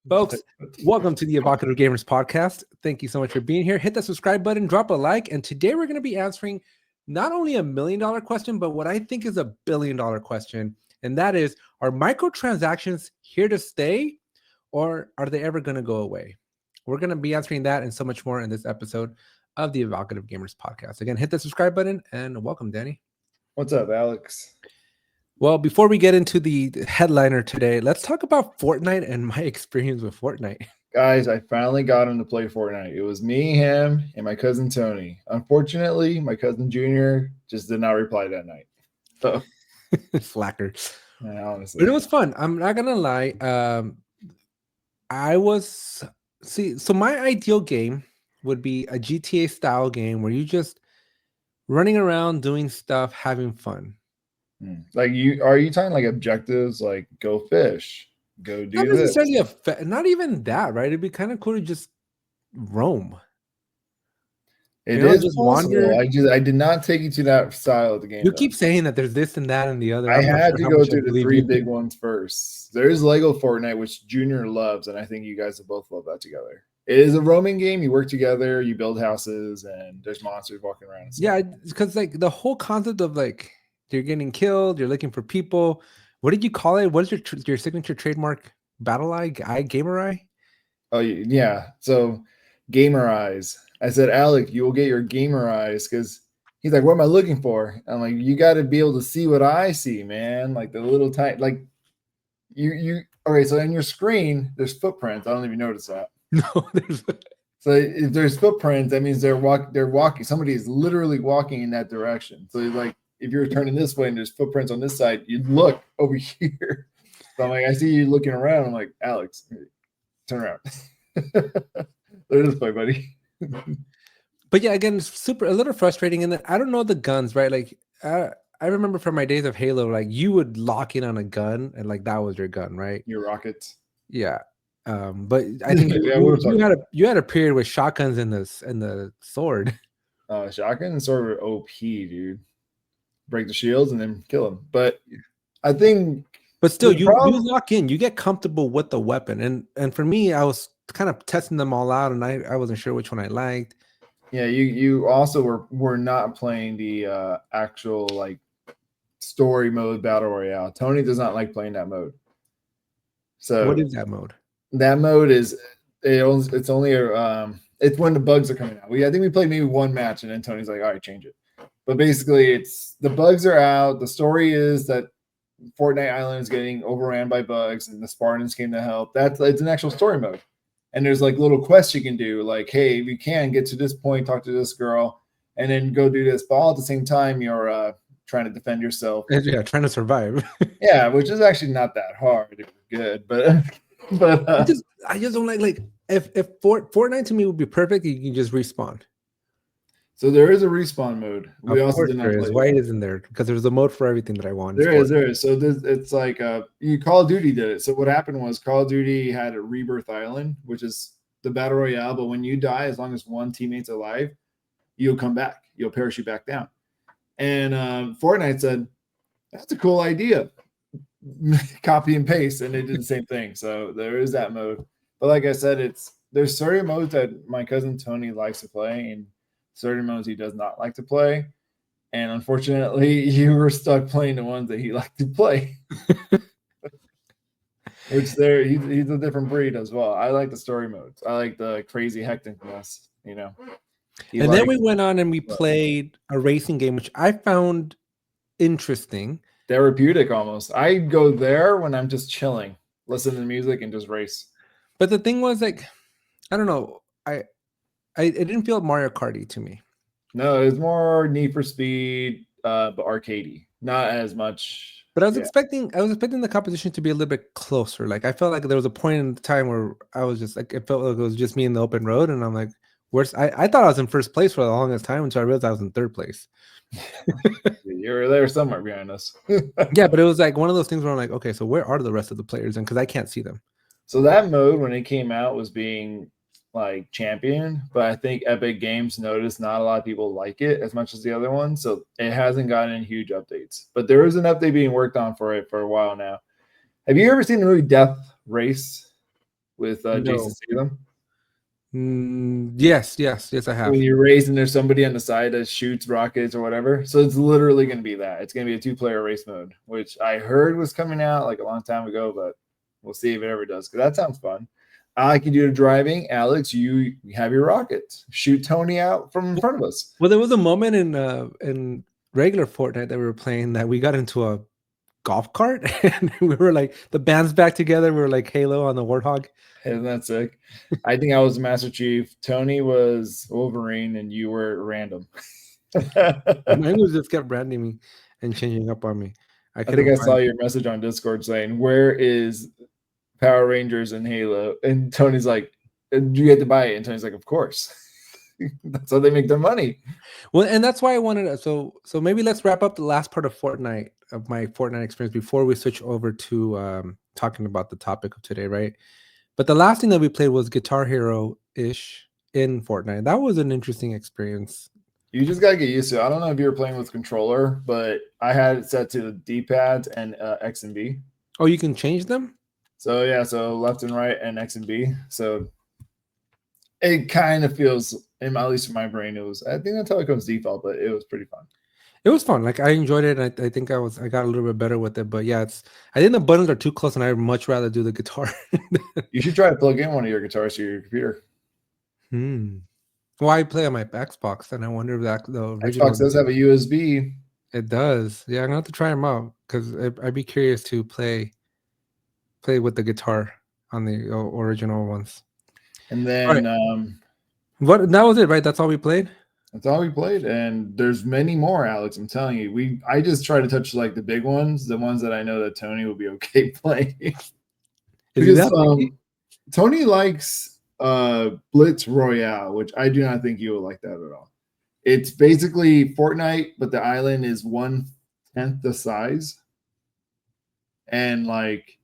Folks, welcome to the Evocative Gamers Podcast. Thank you so much for being here. Hit that subscribe button, drop a like, and today we're going to be answering not only $1 million question, but what I think is $1 billion question, and that is, are microtransactions here to stay, or are they ever going to go away? We're going to be answering that and so much more in this episode of the Evocative Gamers Podcast. Again, hit the subscribe button, and welcome, Danny. What's up, Alex? Well, before we get into the headliner today, let's talk about Fortnite and my experience with Fortnite. Guys, I finally got him to play Fortnite. It was me, him, and my cousin Tony. Unfortunately, my cousin Junior just did not reply that night. So, Slacker. Yeah, honestly. But it was fun. I'm not gonna lie. So my ideal game would be a GTA style game where you just running around doing stuff, having fun. Like are you talking like objectives, like go fish, go do not this? necessarily not even that, right? It'd be kind of cool to just roam. It is just wander. I did not take you to that style of the game. You keep saying that there's this and that and the other. I had to go through the three big ones first. There's Lego Fortnite, which Junior loves, and I think you guys will both love that together. It is a roaming game. You work together, you build houses, and there's monsters walking around. Yeah, because like the whole concept of like you're getting killed, you're looking for people. What did you call it? What is your signature trademark? Battle Eye? Gamer Eye? Oh, yeah. So, Gamer Eyes. I said, Alec, you will get your Gamer Eyes, because he's like, what am I looking for? I'm like, you got to be able to see what I see, man. Like the little tiny, like you. Okay, so in your screen, there's footprints. I don't even notice that. No, there's. So if there's footprints, that means they're walking. Somebody is literally walking in that direction. So like, if you're turning this way and there's footprints on this side, you look over here. So I'm like, I see you looking around. I'm like, Alex, turn around. There this way, buddy. But yeah, again, it's a little frustrating. And I don't know the guns, right? Like, I remember from my days of Halo, like you would lock in on a gun and like that was your gun, right? Your rockets. Yeah. But I think you had a period with shotguns and the sword. Shotgun and sword were OP, dude. Break the shields and then kill them. But I think, but still, you lock in, you get comfortable with the weapon, and for me, I was kind of testing them all out, and I wasn't sure which one I liked. Yeah, you also were not playing the actual like story mode battle royale. Tony does not like playing that mode. So what is that mode? That mode is it's only it's when the bugs are coming out. I think we played maybe one match, and then Tony's like, all right, change it. But basically, it's the bugs are out. The story is that Fortnite Island is getting overran by bugs, and the Spartans came to help. It's an actual story mode, and there's like little quests you can do, like, hey, if you can get to this point, talk to this girl, and then go do this. But all at the same time, you're trying to defend yourself. Yeah, trying to survive. Yeah, which is actually not that hard. It was good, but I just don't like if Fortnite to me would be perfect. You can just respawn. So there is a respawn mode. We also did not play. Why isn't there? Because there's a mode for everything that I want. There is. So it's like Call of Duty did it. So what happened was Call of Duty had a Rebirth Island, which is the battle royale. But when you die, as long as one teammate's alive, you'll come back. You'll parachute back down. And Fortnite said, that's a cool idea. Copy and paste, and they did the same thing. So there is that mode. But like I said, there's certain modes that my cousin Tony likes to play, and certain modes he does not like to play. And unfortunately, you were stuck playing the ones that he liked to play. Which he's a different breed as well. I like the story modes. I like the crazy hecticness, you know. And then we went on and we played a racing game, which I found interesting. Therapeutic almost. I go there when I'm just chilling, listen to music and just race. But the thing was, like, I don't know. It didn't feel Mario Karty to me. No, it was more Need for Speed, but arcadey, not as much. But I was expecting the competition to be a little bit closer. Like I felt like there was a point in time where I was just like, it felt like it was just me in the open road, and I'm like, where's I thought I was in first place for the longest time until I realized I was in third place. You were there somewhere behind us. Yeah, but it was like one of those things where I'm like, okay, so where are the rest of the players? And because I can't see them. So that mode when it came out was being like champion, but I think Epic Games noticed not a lot of people like it as much as the other one, so it hasn't gotten any huge updates. But there is an update being worked on for it for a while now. Have you ever seen the movie Death Race? with No. Jason Statham? Yes, I have. When you race and there's somebody on the side that shoots rockets or whatever. So it's literally going to be that. It's going to be a 2-player race mode, which I heard was coming out like a long time ago, but we'll see if it ever does, because that sounds fun. I can do the driving. Alex, you have your rockets. Shoot Tony out from in front of us. Well, there was a moment in regular Fortnite that we were playing that we got into a golf cart and we were like, the band's back together. We were like Halo on the Warthog. Isn't that sick? I think I was Master Chief. Tony was Wolverine, and you were random. Mine was just kept branding me and changing up on me. I think I saw your message on Discord saying, "Where is Power Rangers and Halo?" And Tony's like, "Do you have to buy it?" And Tony's like, "Of course." That's how they make their money. Well, and that's why I wanted to. So maybe let's wrap up the last part of Fortnite, of my Fortnite experience, before we switch over to talking about the topic of today, right? But the last thing that we played was Guitar Hero-ish in Fortnite. That was an interesting experience. You just gotta get used to it. I don't know if you were playing with controller, but I had it set to the D-pads and X and B. Oh, you can change them? So yeah, so left and right and X and B. So it kind of feels, at least in my brain, it was, I think that's how it comes default, but it was pretty fun. It was fun. Like I enjoyed it. And I think I got a little bit better with it. But yeah, I think the buttons are too close, and I'd much rather do the guitar. You should try to plug in one of your guitars to your computer. Well, I play on my Xbox, and I wonder if that the original Xbox does have a USB. It does. Yeah, I'm gonna have to try them out because I'd be curious to play with the guitar on the original ones. And then what? That was it, right? That's all we played. That's all we played, and there's many more, Alex. I'm telling you, I just try to touch like the big ones, the ones that I know that Tony will be okay playing. Because Tony likes Blitz Royale, which I do not think you will like that at all. It's basically Fortnite, but the island is 1/10 the size, and like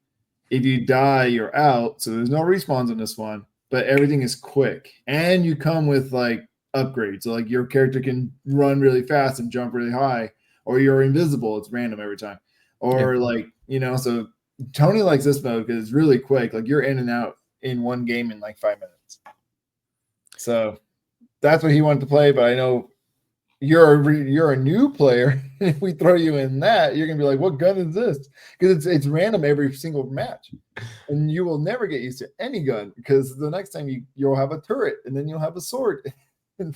if you die, you're out. So there's no respawns in this one, but everything is quick, and you come with like upgrades. So like your character can run really fast and jump really high, or you're invisible. It's random every time, or like So Tony likes this mode because it's really quick. Like you're in and out in one game in like 5 minutes. So that's what he wanted to play. But I know you're a new player. If we throw you in that, you're gonna be like, "What gun is this?" Because it's random every single match, and you will never get used to any gun because the next time you'll have a turret and then you'll have a sword. So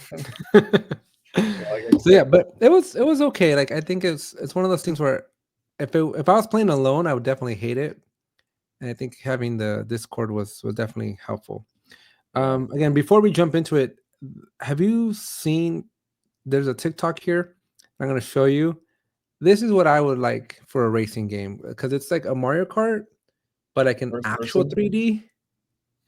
yeah, but it was okay. Like I think it's one of those things where if I was playing alone, I would definitely hate it, and I think having the Discord was definitely helpful. Again, before we jump into it, have you seen? There's a TikTok here. I'm gonna show you. This is what I would like for a racing game because it's like a Mario Kart, but like an actual 3D.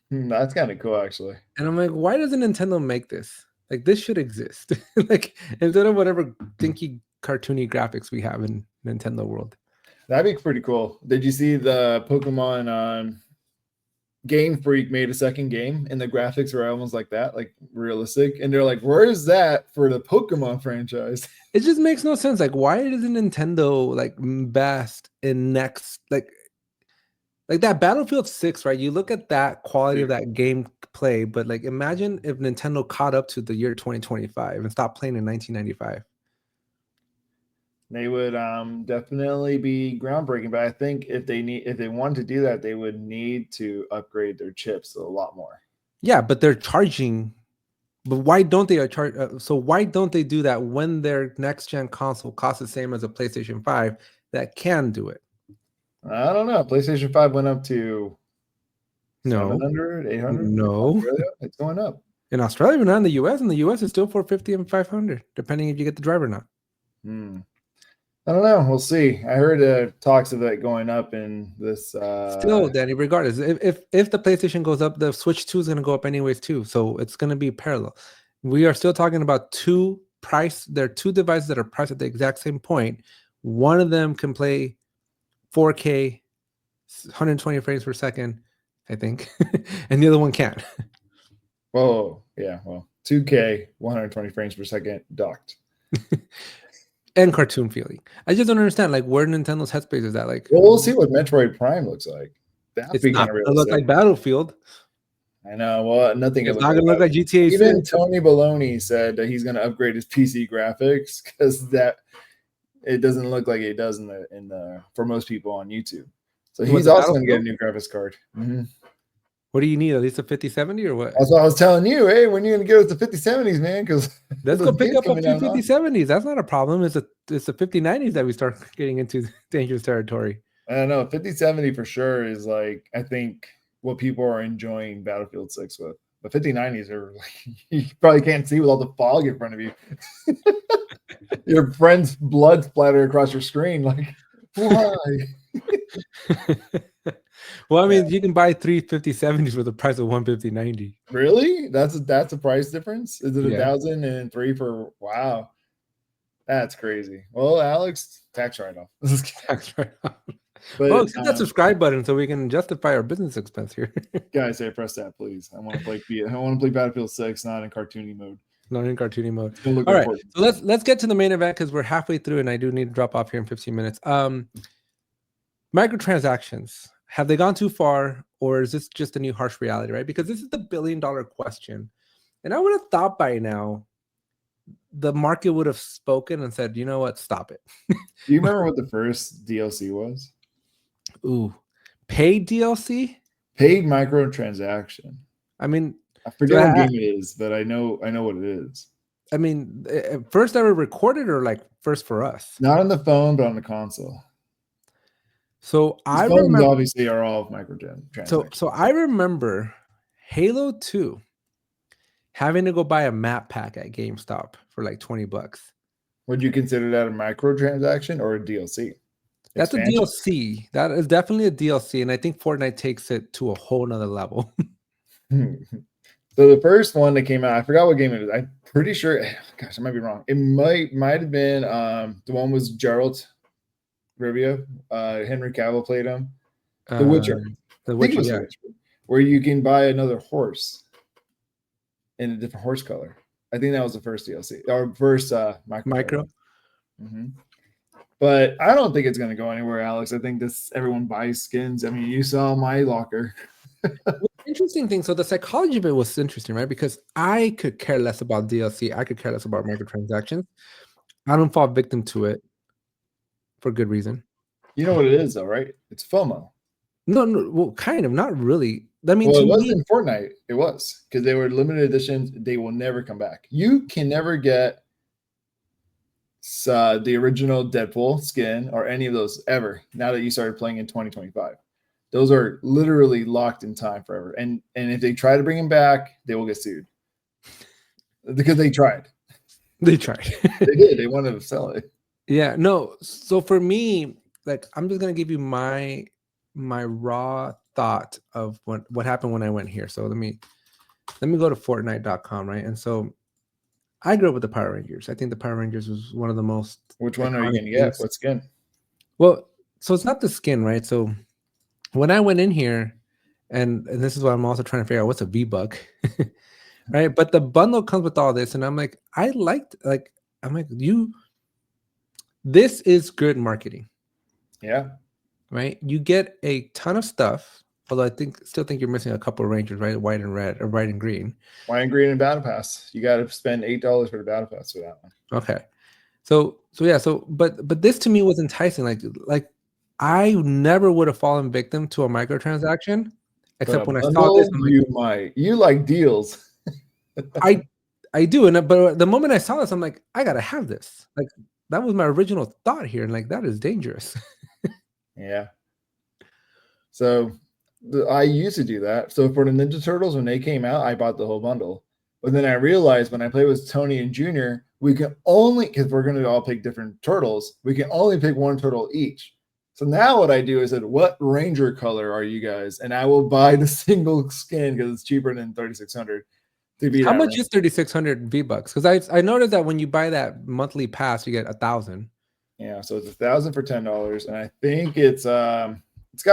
That's kind of cool, actually. And I'm like, why doesn't Nintendo make this? Like this should exist. Like instead of whatever dinky cartoony graphics we have in Nintendo world. That'd be pretty cool. Did you see the Pokemon Game Freak made a second game and the graphics were almost like that, like realistic? And they're like, where is that for the Pokemon franchise? It just makes no sense. Like, why doesn't Nintendo like invest in next like that Battlefield 6, right? You look at that quality of that gameplay, but like imagine if Nintendo caught up to the year 2025 and stopped playing in 1995. They would definitely be groundbreaking, but I think if they want to do that, they would need to upgrade their chips a lot more. Yeah, but they're charging. But why don't they charge? So why don't they do that when their next gen console costs the same as a PlayStation 5 that can do it? I don't know. PlayStation 5 went up to 700, 800. No, it's going up in Australia, but not in the US. In the US, it's still 450 and 500, depending if you get the driver or not. I don't know. We'll see. I heard talks of it going up in this. Still, Danny, regardless, if the PlayStation goes up, the Switch 2 is going to go up anyways too. So it's going to be parallel. We are still talking about there are two devices that are priced at the exact same point. One of them can play 4K, 120 frames per second, I think, and the other one can't. Oh, yeah. Well, 2K, 120 frames per second docked. And cartoon feeling. I just don't understand, like, where Nintendo's headspace is at. Like, well, we'll see what Metroid Prime looks like. It's not gonna look like Battlefield. I know. Well, nothing. It's not gonna look like GTA Even 6. Tony Baloney said that he's gonna upgrade his PC graphics because that it doesn't look like it does in the for most people on YouTube. So he's also gonna get a new graphics card. Mm-hmm. What do you need? At least a 5070 or what? That's what I was telling you. Hey, when are you gonna get us the 5070s, man? Because let's go pick up a few 5070s. That's not a problem. It's the 5090s that we start getting into dangerous territory. I don't know. 5070 for sure is like, I think, what people are enjoying Battlefield 6 with. The 5090s are like, you probably can't see with all the fog in front of you. Your friend's blood splattered across your screen. Like, why? Well, I mean, you can buy 3 5070s for the price of one 5090. Really? That's a price difference? Is it 1,000 and 3 for wow? That's crazy. Well, Alex, tax write-off. Tax write-off. Well, hit that subscribe button so we can justify our business expense here. Guys, hey, press that, please. I want to play Battlefield 6, not in cartoony mode. Not in cartoony mode. All right, so let's get to the main event because we're halfway through, and I do need to drop off here in 15 minutes. Microtransactions, have they gone too far, or is this just a new harsh reality, right? Because this is the billion-dollar question, and I would have thought by now the market would have spoken and said, you know what, stop it. Do you remember what the first DLC was? Ooh, paid DLC? Paid microtransaction. I mean, I forget what game it is, but I know what it is. I mean, first ever recorded or like first for us? Not on the phone, but on the console. So I remember, obviously are all microtransactions. So I remember Halo 2 having to go buy a map pack at GameStop for like $20. Would you consider that a microtransaction or a DLC? That's expansion? A DLC. That is definitely a DLC, and I think Fortnite takes it to a whole nother level. So the first one that came out, I forgot what game it is. I'm pretty sure. Gosh, I might be wrong. It might have been the one was Geralt Rivia. Henry Cavill played him. The Witcher. The Witcher, yeah. Where you can buy another horse in a different horse color. I think that was the first DLC or first micro. Mm-hmm. But I don't think it's going to go anywhere, Alex. I think everyone buys skins. I mean, you saw my locker. Interesting thing. So the psychology of it was interesting, right? Because I could care less about DLC. I could care less about microtransactions. I don't fall victim to it for good reason. You know what it is, though, right? It's FOMO. No, well, kind of, not really. I mean, well, it was in Fortnite. It was because they were limited editions. They will never come back. You can never get the original Deadpool skin or any of those ever. Now that you started playing in 2025, those are literally locked in time forever. And if they try to bring them back, they will get sued because they tried. They tried. They did. They wanted to sell it. Yeah. No. So for me, like, I'm just gonna give you my raw thought of what happened when I went here. So let me go to Fortnite.com, right? And so I grew up with the Power Rangers. I think the Power Rangers was one of the most. Which one are you gonna get? What skin? Well, so it's not the skin, right? So when I went in here, and this is what I'm also trying to figure out, what's a V-Buck, right? But the bundle comes with all this, and I'm like, this is good marketing. Yeah. Right? You get a ton of stuff, although I still think you're missing a couple of Rangers, right? White and red, or white and green. White and green and Battle Pass. You got to spend $8 for the Battle Pass for that one. Okay. So but this to me was enticing. Like I never would have fallen victim to a microtransaction, except when I saw this. You like deals. I do, but the moment I saw this, I'm like, I gotta have this. Like that was my original thought here, and like that is dangerous. Yeah. So I used to do that. So for the Ninja Turtles, when they came out, I bought the whole bundle. But then I realized when I play with Tony and Junior, we can only, because we're going to all pick different turtles, we can only pick one turtle each. So now what I do is that, what Ranger color are you guys? And I will buy the single skin because it's cheaper than 3,600. How much is 3,600 V-Bucks? Because I noticed that when you buy that monthly pass, you get 1,000. Yeah, so it's 1,000 for $10, and I think it's got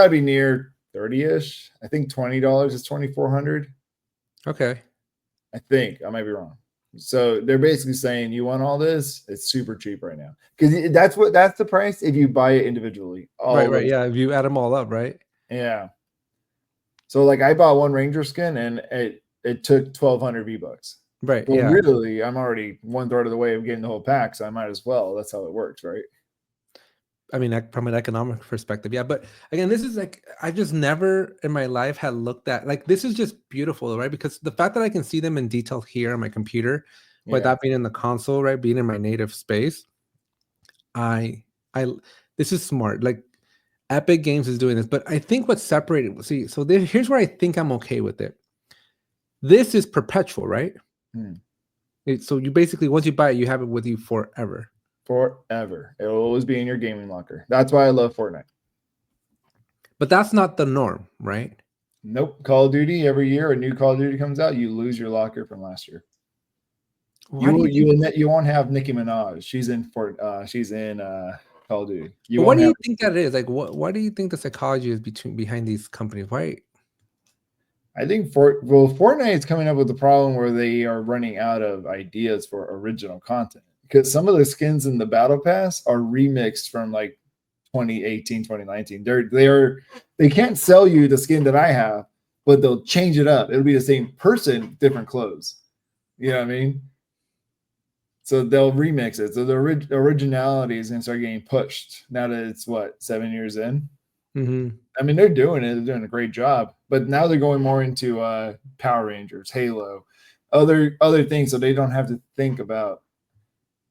to be near 30-ish. I think $20 is 2,400. Okay. I think I might be wrong. So they're basically saying, you want all this? It's super cheap right now because that's the price if you buy it individually. Right. Yeah, if you add them all up, right? Yeah. So like I bought one Ranger skin and it took 1,200 V-Bucks. Right. Well, Yeah. really, I'm already 1/3 of the way of getting the whole pack, so I might as well. That's how it works, right? I mean, from an economic perspective, yeah. But again, this is like I just never in my life had looked at like this is just beautiful, right? Because the fact that I can see them in detail here on my computer without being in the console, right? Being in my native space, I this is smart. Like Epic Games is doing this, but I think what's separated. See, so here's where I think I'm okay with it. This is perpetual, right? So you basically once you buy it, you have it with you forever. Forever. It'll always be in your gaming locker. That's why I love Fortnite. But that's not the norm, right? Nope. Call of Duty, every year a new Call of Duty comes out, you lose your locker from last year. You won't have Nicki Minaj. She's in Call of Duty. What do you think that is? Like what do you think the psychology is behind these companies? Why? I think Fortnite is coming up with the problem where they are running out of ideas for original content. Because some of the skins in the battle pass are remixed from like 2018, 2019. They can't sell you the skin that I have, but they'll change it up. It'll be the same person, different clothes. You know what I mean? So they'll remix it. So the originality is going to start getting pushed now that it's 7 years in. Mm-hmm. I mean, they're doing it. They're doing a great job. But now they're going more into Power Rangers, Halo, other things, so they don't have to think about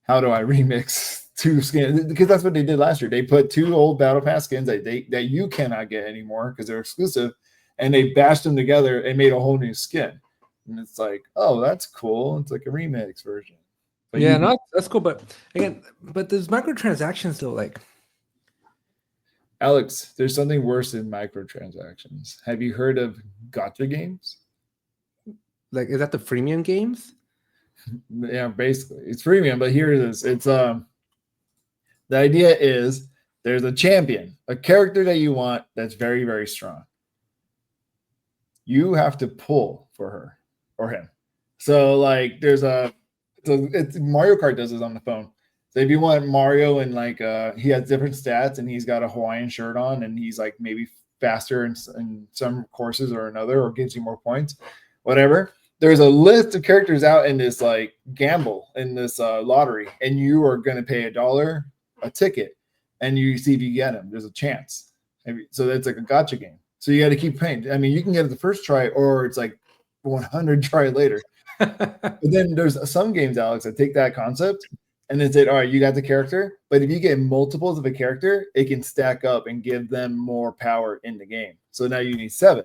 how do I remix 2 skins, because that's what they did last year. They put 2 old Battle Pass skins that you cannot get anymore because they're exclusive, and they bashed them together and made a whole new skin. And it's like, oh, that's cool. It's like a remix version. But that's cool. But again, there's microtransactions though. Like, Alex, there's something worse than microtransactions. Have you heard of gacha games? Like, is that the freemium games? Yeah, basically it's freemium, but here it is. It's the idea is there's a champion, a character that you want that's very, very strong. You have to pull for her or him. So like it's Mario Kart does this on the phone. So if you want Mario and like he has different stats and he's got a Hawaiian shirt on and he's like maybe faster in some courses or another, or gives you more points, whatever. There's a list of characters out in this like gamble in this lottery, and you are going to pay $1 a ticket, and you see if you get them. There's a chance. So that's like a gotcha game. So you got to keep paying. I mean, you can get it the first try, or it's like 100 try later. But then there's some games, Alex, that take that concept and then say, all right, you got the character, but if you get multiples of a character, it can stack up and give them more power in the game. So now you need 7.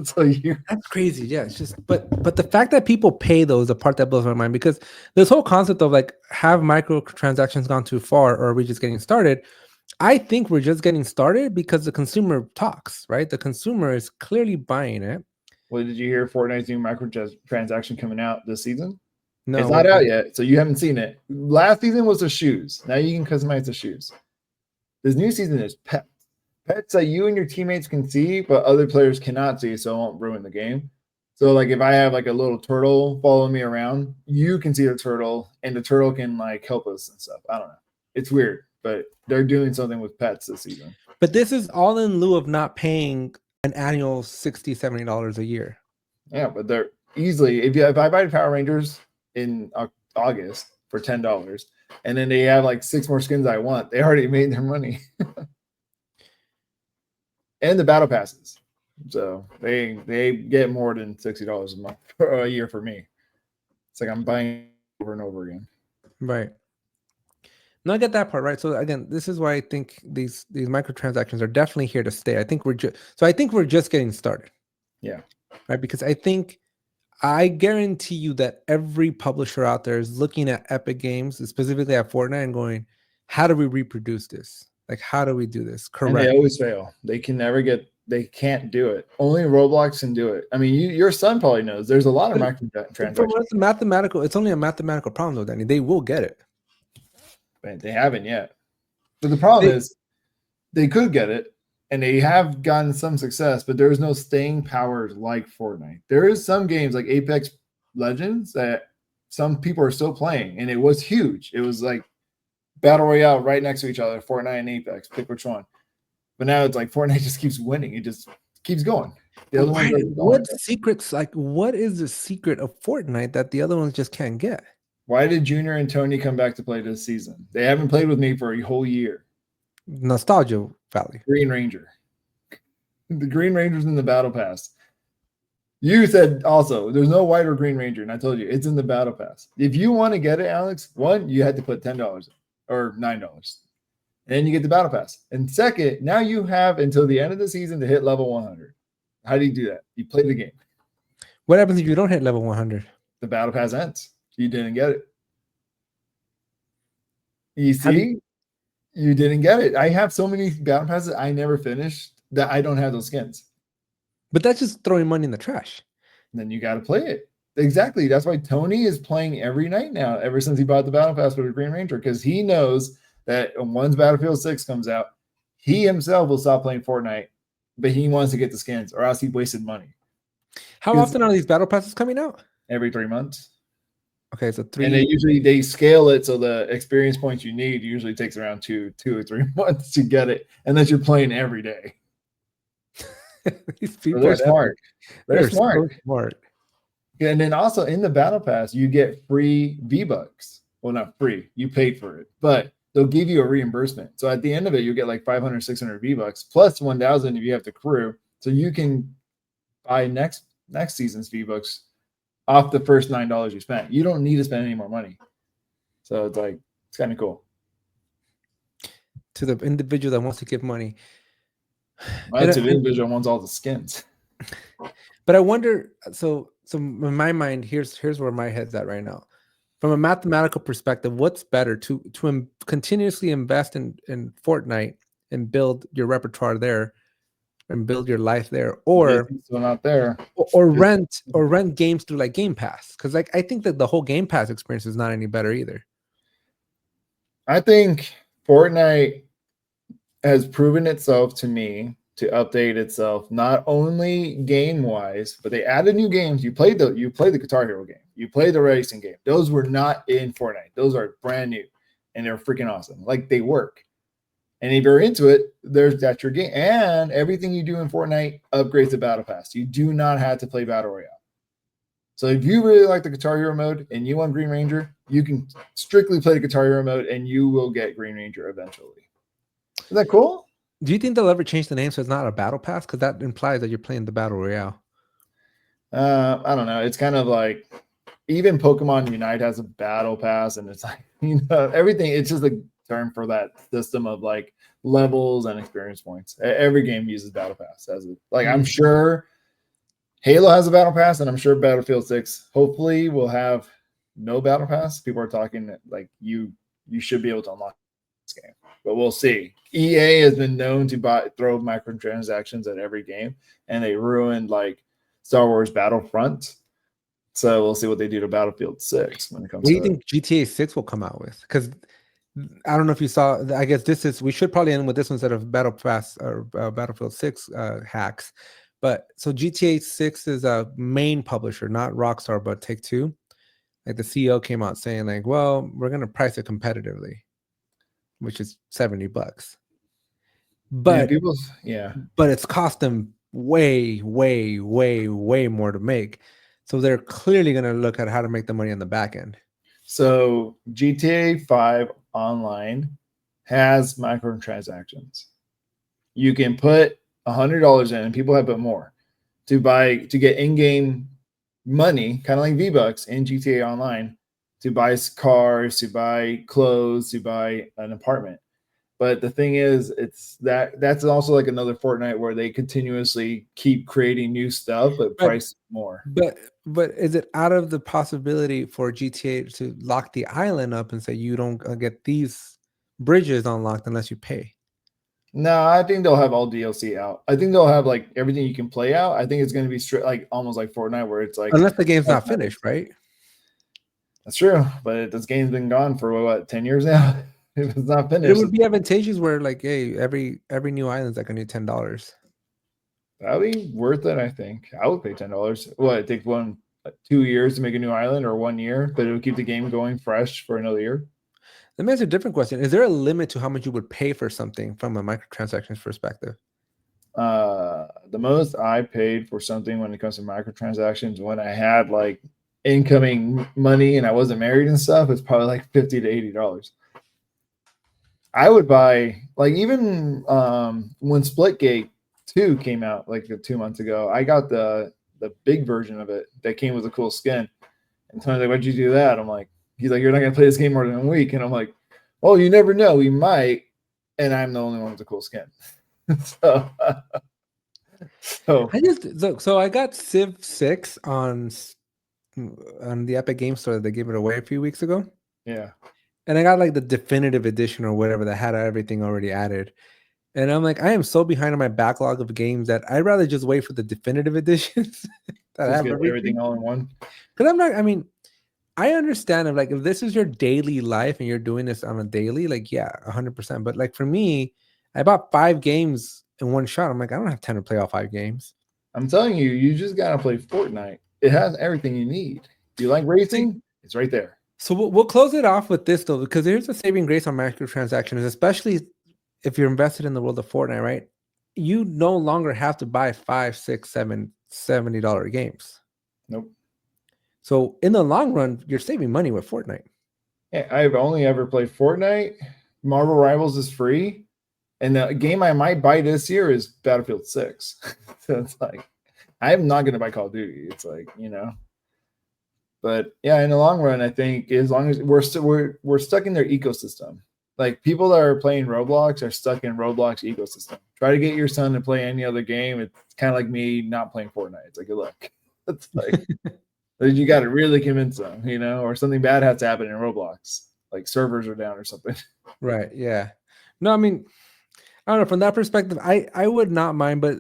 So that's crazy. Yeah, it's just but the fact that people pay those is the part that blows my mind, because this whole concept of like, have microtransactions gone too far, or are we just getting started? I think we're just getting started because the consumer talks, right? The consumer is clearly buying it. Well, did you hear Fortnite's new microtransaction coming out this season? No, it's not out yet, so you haven't seen it. Last season was the shoes. Now you can customize the shoes. This new season is pets. Pets that you and your teammates can see, but other players cannot see, so it won't ruin the game. So, like, if I have like a little turtle following me around, you can see the turtle, and the turtle can like help us and stuff. I don't know. It's weird, but they're doing something with pets this season. But this is all in lieu of not paying an annual $60, $70 a year. Yeah, but they're easily, if I buy Power Rangers in August for $10, and then they have like 6 more skins I want, they already made their money. And the battle passes, so they get more than $60 a month or a year for me. It's like I'm buying over and over again. Right. No, I get that part, right? So again, this is why I think these microtransactions are definitely here to stay. I think we're just getting started. Yeah. Right, because I guarantee you that every publisher out there is looking at Epic Games, specifically at Fortnite, and going, how do we reproduce this? Like, how do we do this? Correct. And they always fail. They can't do it. Only Roblox can do it. I mean, your son probably knows. There's a lot of microtransactions. It's only a mathematical problem, though, Danny. They will get it. But they haven't yet. But the problem is they could get it, and they have gotten some success, but there is no staying power like Fortnite. There is some games like Apex Legends that some people are still playing, and it was huge. It was like Battle Royale right next to each other, Fortnite and Apex. Pick which one. But now it's like Fortnite just keeps winning. It just keeps going. The other one doesn't. What secrets, like, what is the secret of Fortnite that the other ones just can't get? Why did Junior and Tony come back to play this season? They haven't played with me for a whole year. Nostalgia Valley. Green Ranger. The Green Ranger's in the Battle Pass. You said also there's no white or Green Ranger, and I told you it's in the Battle Pass. If you want to get it, Alex, one, you had to put $10 or $9, and then you get the Battle Pass. And second, now you have until the end of the season to hit level 100. How do you do that? You play the game. What happens if you don't hit level 100? The Battle Pass ends. You didn't get it. You see, you didn't get it. I have so many Battle Passes I never finished that I don't have those skins. But that's just throwing money in the trash. And then you got to play it. Exactly. That's why Tony is playing every night now, ever since he bought the Battle Pass for the Green Ranger, because he knows that once Battlefield 6 comes out, he himself will stop playing Fortnite, but he wants to get the skins, or else he wasted money. How often are these Battle Passes coming out? Every 3 months. Okay, so 3. And they scale it so the experience points you need usually takes around 2 or 3 months to get it, unless you're playing every day. These people they're smart. They're smart. So smart. Yeah, and then also in the Battle Pass, you get free V-Bucks. Well, not free. You paid for it, but they'll give you a reimbursement. So at the end of it, you get like 500, 600 V-Bucks plus 1,000 if you have to crew. So you can buy next season's V-Bucks off the first $9 you spent. You don't need to spend any more money. So it's kind of cool. To the individual that wants to give money. To the individual wants all the skins. But I wonder, so in my mind, here's where my head's at right now. From a mathematical perspective, what's better to continuously invest in Fortnite and build your repertoire there and build your life there, or still not there, or rent games through like Game Pass? Because like I think that the whole Game Pass experience is not any better either. I think Fortnite has proven itself to me to update itself not only game wise, but they added new games. You played the Guitar Hero game, you played the racing game. Those were not in Fortnite. Those are brand new, and they're freaking awesome. Like, they work. And if you're into it, that's your game. And everything you do in Fortnite upgrades the Battle Pass. You do not have to play Battle Royale. So if you really like the Guitar Hero mode and you want Green Ranger, you can strictly play the Guitar Hero mode and you will get Green Ranger eventually. Is that cool? Do you think they'll ever change the name so it's not a Battle Pass? Because that implies that you're playing the Battle Royale. I don't know. It's kind of like even Pokemon Unite has a Battle Pass, and it's like, everything. It's just a term for that system of like levels and experience points. Every game uses Battle Pass as it. Like, I'm sure Halo has a Battle Pass, and I'm sure Battlefield 6 hopefully will have no Battle Pass. People are talking that like you should be able to unlock this game, but we'll see. EA has been known to throw microtransactions at every game, and they ruined like Star Wars Battlefront. So we'll see what they do to Battlefield 6 when it comes. What do you think GTA 6 will come out with? Because I don't know if you saw. I guess we should probably end with this one instead of Battle Pass or Battlefield 6 hacks. But so GTA 6 is a main publisher, not Rockstar, but Take-Two. Like, the CEO came out saying like, well, we're going to price it competitively, which is $70. But but it's cost them way more to make. So they're clearly going to look at how to make the money on the back end. So GTA 5 Online has microtransactions. You can put $100 in, and people have put more to get in-game money, kind of like V-Bucks in GTA Online, to buy cars, to buy clothes, to buy an apartment. But the thing is, that's also like another Fortnite where they continuously keep creating new stuff, but price more. But is it out of the possibility for GTA to lock the island up and say you don't get these bridges unlocked unless you pay? No, I think they'll have all DLC out. I think they'll have like everything you can play out. I think it's going to be straight, like almost like Fortnite, where it's like, unless the game's not finished, right? That's true, but this game's been gone for what, 10 years now. If it's not finished, it would be advantageous where like, hey, every new island's like only $10. That'd be worth it. I think I would pay $10. What, it takes 2 years to make a new island, or 1 year, but it would keep the game going fresh for another year. Let me ask you a different question. Is there a limit to how much you would pay for something from a microtransactions perspective? The most I paid for something when it comes to microtransactions when I had like incoming money and I wasn't married and stuff, it's probably like $50 to $80. I would buy like even when Splitgate 2 came out like 2 months ago, I got the big version of it that came with a cool skin. And Tony's like, why'd you do that? I'm like, he's like, you're not gonna play this game more than a week. And I'm like, well, you never know, we might. And I'm the only one with a cool skin. so so I got Civ 6 on the Epic Game Store. They gave it away a few weeks ago. Yeah. And I got like the definitive edition or whatever that had everything already added. And I'm like, I am so behind on my backlog of games that I'd rather just wait for the definitive editions that Just have get everything all in one. Because I understand if this is your daily life and you're doing this on a daily, like, yeah, 100%. But like for me, I bought 5 games in one shot. I'm like, I don't have time to play all 5 games. I'm telling you, you just gotta play Fortnite. It has everything you need. You like racing? It's right there. So we'll close it off with this though, because there's a saving grace on microtransactions, especially if you're invested in the world of Fortnite, right? You no longer have to buy $5, $6, $7, $70 games. Nope. So in the long run, you're saving money with Fortnite. Yeah, I've only ever played Fortnite. Marvel Rivals is free. And the game I might buy this year is Battlefield 6. So it's like, I'm not going to buy Call of Duty. It's like, But yeah, in the long run, I think as long as we're stuck in their ecosystem. Like people that are playing Roblox are stuck in Roblox ecosystem. Try to get your son to play any other game. It's kind of like me not playing Fortnite. It's like, good luck. It's like you got to really convince them, or something bad has to happen in Roblox, like servers are down or something. Right. Yeah. No, I don't know. From that perspective, I would not mind, but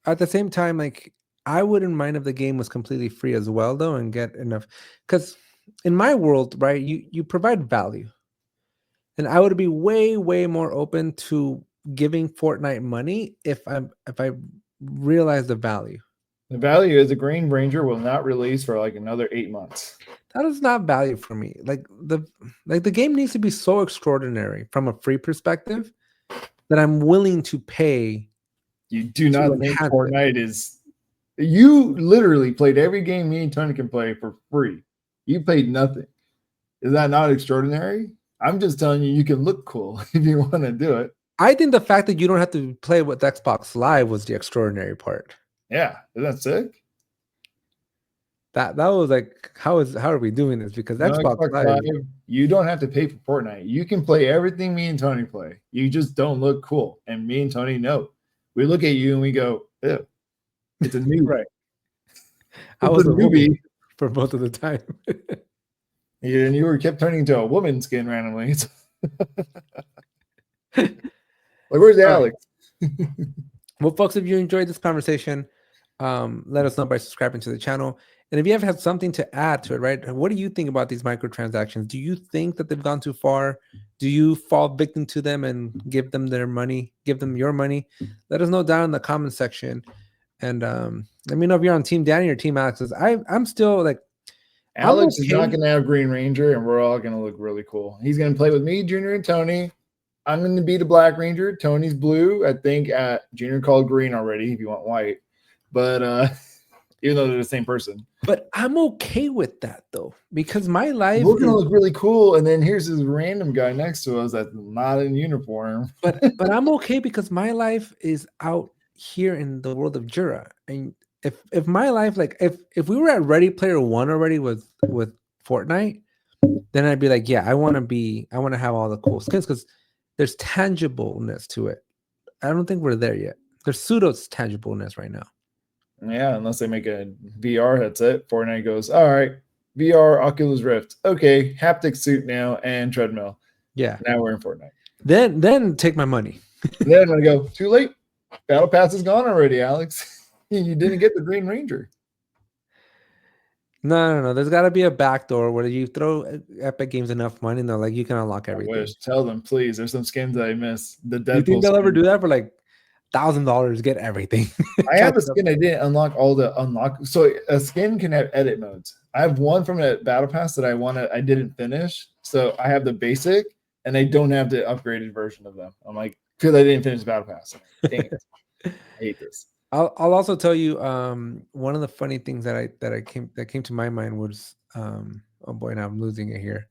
at the same time, like I wouldn't mind if the game was completely free as well, though, and get enough. Because in my world, right, you provide value, and I would be way more open to giving Fortnite money if I realize the value. The value is the Green Ranger will not release for like another 8 months. That is not value for me. Like the game needs to be so extraordinary from a free perspective that I'm willing to pay. You do not think Fortnite is. You literally played every game me and Tony can play for free. You paid nothing. Is that not extraordinary? I'm just telling you, you can look cool if you want to do it. I think the fact that you don't have to play with Xbox Live was the extraordinary part. Yeah, isn't that sick? That was like, how are we doing this? Because Xbox Live, you don't have to pay for Fortnite. You can play everything me and Tony play. You just don't look cool. And me and Tony know. We look at you and we go, ew, it's a new right. I was a newbie for most of the time. Yeah, and you kept turning into a woman skin randomly. Like, where's Alex? Well, folks, if you enjoyed this conversation, let us know by subscribing to the channel. And if you ever have something to add to it, right? What do you think about these microtransactions? Do you think that they've gone too far? Do you fall victim to them and give them their money, give them your money? Let us know down in the comment section. And let me know if you're on Team Danny or Team Alex. I'm still like, Alex is not going to have Green Ranger, and we're all going to look really cool. He's going to play with me, Junior, and Tony. I'm going to be the Black Ranger. Tony's blue. I think Junior called green already if you want white. But even though they're the same person. But I'm okay with that, though, because my life we're going to look really cool, and then here's this random guy next to us that's not in uniform. But I'm okay because my life is out here in the world of Jura. And if my life, like if we were at Ready Player One already with Fortnite, then I'd be like, yeah, I want to have all the cool skins because there's tangibleness to it. I don't think we're there yet. There's pseudo tangibleness right now. Yeah, unless they make a VR headset. Fortnite goes, all right, VR, Oculus Rift. Okay, haptic suit now and treadmill. Yeah. Now we're in Fortnite. Then take my money. Then I'm going to go, too late. Battle Pass is gone already, Alex. You didn't get the Green Ranger. No. There's got to be a backdoor where you throw Epic Games enough money and they're like, you can unlock everything. I wish. Tell them, please. There's some skins that I miss. The Deadpool. You think they'll ever do that for like $1,000? Get everything. I have a skin I didn't unlock all the unlock. So a skin can have edit modes. I have one from a Battle Pass that I didn't finish. So I have the basic, and I don't have the upgraded version of them. I'm like, because I didn't finish the Battle Pass. Dang it. I hate this. I'll also tell you one of the funny things that came to my mind was oh boy, now I'm losing it here.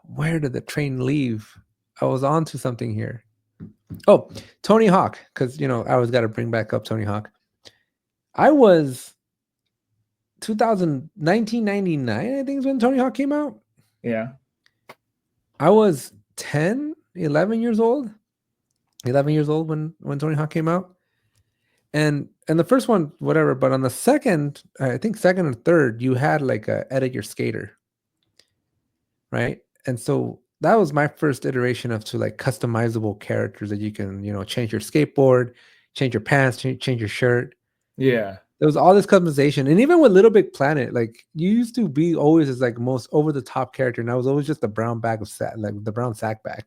Where did the train leave? I was on to something here. Oh, Tony Hawk, because I always got to bring back up Tony Hawk. I was 1999, I think is when Tony Hawk came out. Yeah. I was 11 years old when Tony Hawk came out. And the first one, whatever, but on the second, I think second and third, you had like a edit your skater. Right. And so that was my first iteration of to like customizable characters that you can, change your skateboard, change your pants, change your shirt. Yeah. There was all this customization. And even with Little Big Planet, like you used to be always as like most over the top character. And I was always just the brown bag of like the brown sack bag.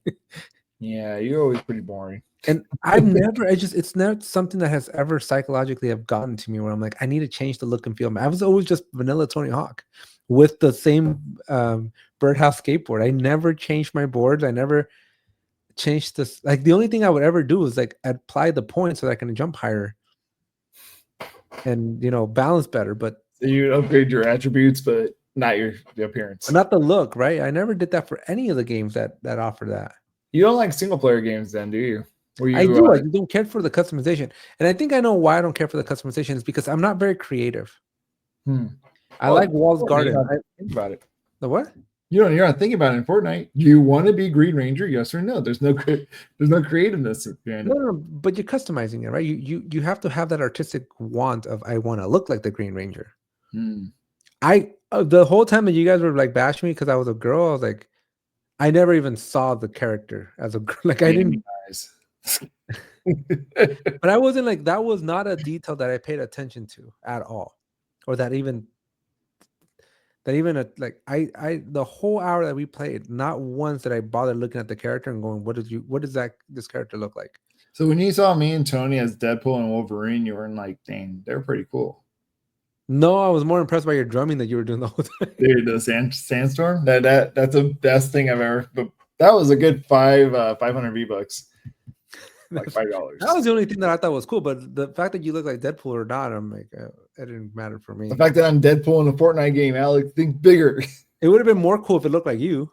Yeah. You're always pretty boring. And it's not something that has ever psychologically have gotten to me where I'm like, I need to change the look and feel. I was always just vanilla Tony Hawk with the same birdhouse skateboard. I never changed my boards. I never changed this. Like the only thing I would ever do is like apply the points so that I can jump higher and balance better. But so you upgrade your attributes, but not the appearance. Not the look, right? I never did that for any of the games that offer that. You don't like single player games then, do you? I do. I don't care for the customization. And I think I know why I don't care for the customization is because I'm not very creative. I like Wall's Garden. Think about it. The what? You're not thinking about it in Fortnite. Do you want to be Green Ranger? Yes or no? There's no creativeness. No, but you're customizing it, right? You have to have that artistic want of I want to look like the Green Ranger. The whole time that you guys were like bashing me because I was a girl, I was like, I never even saw the character as a girl. Like I didn't. But I wasn't like that was not a detail that I paid attention to at all, or that even like I the whole hour that we played, not once did I bother looking at the character and going, what does this character look like? So when you saw me and Tony as Deadpool and Wolverine, you were like, dang, they're pretty cool. No, I was more impressed by your drumming that you were doing the whole time. Dude, the sandstorm, that's the best thing I've ever. But that was a good 500 V-Bucks. Like $5. That was the only thing that I thought was cool, but the fact that you look like Deadpool or not, I'm like, it didn't matter for me. The fact that I'm Deadpool in a Fortnite game, Alex, think bigger. It would have been more cool if it looked like you.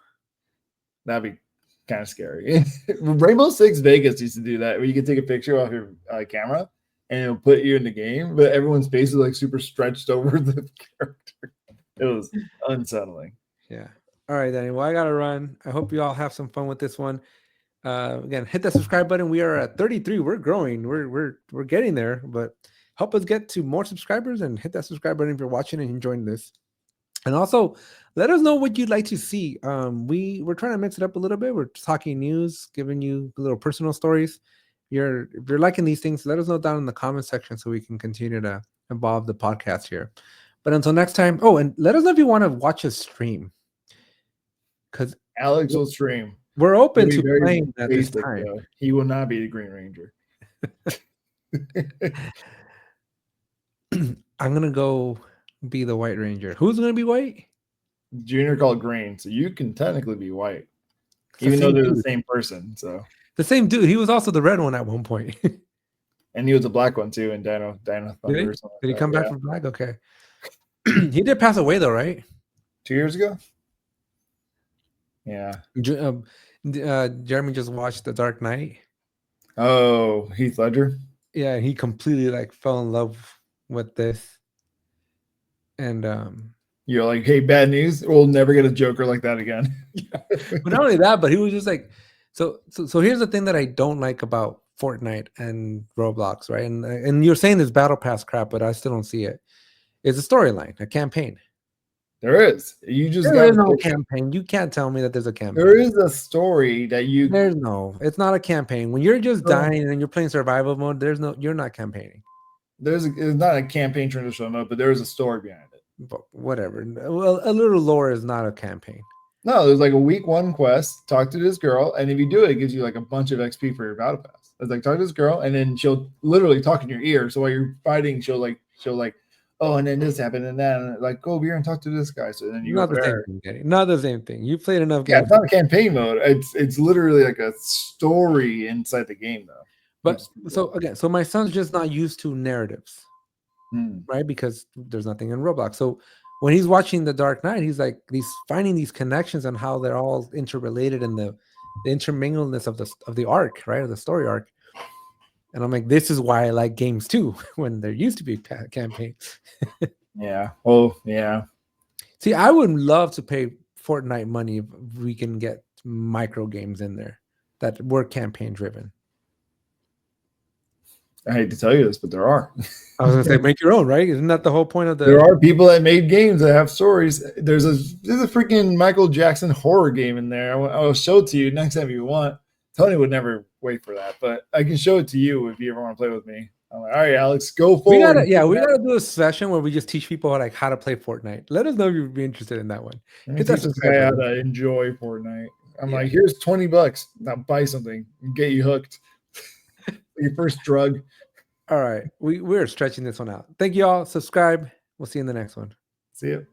That'd be kind of scary. Rainbow Six Vegas used to do that, where you could take a picture off your camera and it'll put you in the game, but everyone's face is like super stretched over the character. It was unsettling. Yeah. All right, Danny. Well, I gotta run. I hope you all have some fun with this one. Again, hit that subscribe button. We are at 33. We're growing. We're getting there, but help us get to more subscribers and hit that subscribe button if you're watching and enjoying this. And also let us know what you'd like to see. We're trying to mix it up a little bit. We're talking news, giving you little personal stories. If you're liking these things, let us know down in the comment section so we can continue to evolve the podcast here. But until next time, and let us know if you want to watch us stream. Because Alex will stream. We're open to playing at this time. He will not be the Green Ranger. I'm going to go be the White Ranger. Who's going to be white? Junior called green, so you can technically be white. Even though they're the same person. So the same dude. He was also the red one at one point. And he was a black one too in Dino Thunder. Did he come back from black? Okay. He did pass away though, right? 2 years ago? Yeah. Jeremy just watched The Dark Knight. Oh, Heath Ledger. Yeah, he completely like fell in love with this. And you're like, hey, bad news. We'll never get a Joker like that again. But not only that, but he was just like, so here's the thing that I don't like about Fortnite and Roblox, right? And you're saying this battle pass crap, but I still don't see it. It's a storyline, a campaign. There is. There is no campaign. You can't tell me that there's a campaign. There is a story that it's not a campaign. When you're just dying and you're playing survival mode, you're not campaigning. It's not a campaign traditional mode, but there is a story behind it. But whatever. Well, a little lore is not a campaign. No, there's like a week 1 quest. Talk to this girl, and if you do it, it gives you like a bunch of XP for your battle pass. It's like talk to this girl, and then she'll literally talk in your ear. So while you're fighting, she'll like, oh, and then this happened, and then like go over here and talk to this guy. So then you not the same thing. Not the same thing. You played enough games. Yeah, it's not a campaign mode. It's literally like a story inside the game, though. But so again, so my son's just not used to narratives, right? Because there's nothing in Roblox. So when he's watching The Dark Knight, he's finding these connections and how they're all interrelated and the intermingledness of the arc, right? Of the story arc. And I'm like, this is why I like games too, when there used to be campaigns. Yeah. Oh, yeah. See, I would love to pay Fortnite money if we can get micro games in there that were campaign driven. I hate to tell you this, but there are. I was gonna say, make your own, right? Isn't that the whole point of the? There are people that made games that have stories. There's a freaking Michael Jackson horror game in there. I'll show it to you next time you want. Tony would never wait for that, but I can show it to you if you ever want to play with me. I'm like, all right, Alex, go forward. We gotta do a session where we just teach people how to play Fortnite. Let us know if you'd be interested in that one. Teach this guy how to enjoy Fortnite. I'm like, here's $20. Now buy something and get you hooked. Your first drug. All right, we're stretching this one out. Thank you all. Subscribe. We'll see you in the next one. See you.